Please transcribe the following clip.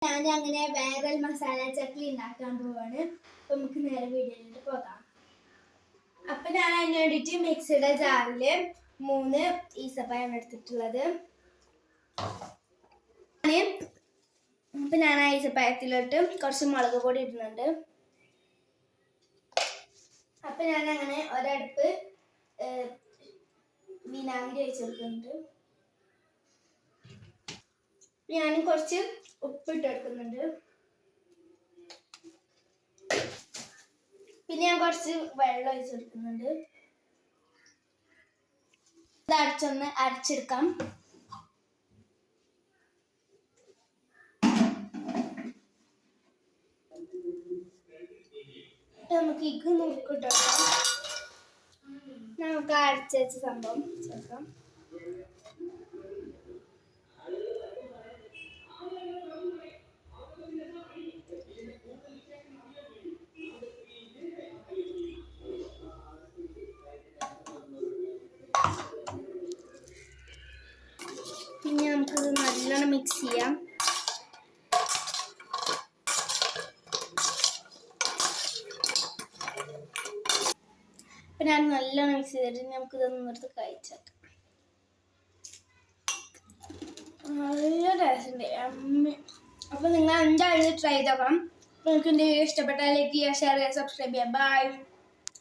ഞാൻ അങ്ങനെ വൈറൽ മസാല ചട്നി ഉണ്ടാക്കാൻ പോവാണ്. അപ്പൊ നമുക്ക് നേരെ വീഡിയോയിലോട്ട് പോകാം. അപ്പൊ ഞാൻ അതിന് വേണ്ടിയിട്ട് മിക്സിയുടെ ജാറില് 3 ഈത്തപ്പഴമാണ് എടുത്തിട്ടുള്ളത്. അപ്പൊ ഞാൻ ആ ഈത്തപ്പഴത്തിലോട്ട് കുറച്ച് മുളക് പൊടി ഇടുന്നുണ്ട്. അപ്പൊ ഞാൻ അങ്ങനെ ഒരടുപ്പ് വിനാഗിരി ഒഴിച്ച് കൊടുക്കുന്നുണ്ട്. ഞാൻ കുറച്ച് ഉപ്പിട്ട് എടുക്കുന്നുണ്ട്. പിന്നെ ഞാൻ കുറച്ച് വെള്ളം ഒഴിച്ച് കൊടുക്കുന്നുണ്ട്. ഇത് അടച്ചൊന്ന് അരച്ചെടുക്കാം. നമുക്ക് ഇത് നോക്കിട്ടോ, നമുക്ക് അരച്ച് വെച്ച സംഭവം ചേർക്കാം. പിന്നെ നമുക്കത് നല്ലോണം മിക്സ് ചെയ്യാം. അപ്പം ഞാൻ നല്ലോണം മിക്സ് ചെയ്തിട്ട് നമുക്കിതൊന്നും എടുത്ത് കഴിച്ചാൽ നല്ല ടേസ്റ്റ് ഉണ്ട്. അപ്പം നിങ്ങൾ എന്തായാലും ട്രൈ ചെയ്ത് നോക്കണം. നിങ്ങൾക്ക് എൻ്റെ വീഡിയോ ഇഷ്ടപ്പെട്ടാൽ ലൈക്ക് ചെയ്യുക, ഷെയർ ചെയ്യുക, സബ്സ്ക്രൈബ് ചെയ്യുക. ബൈ.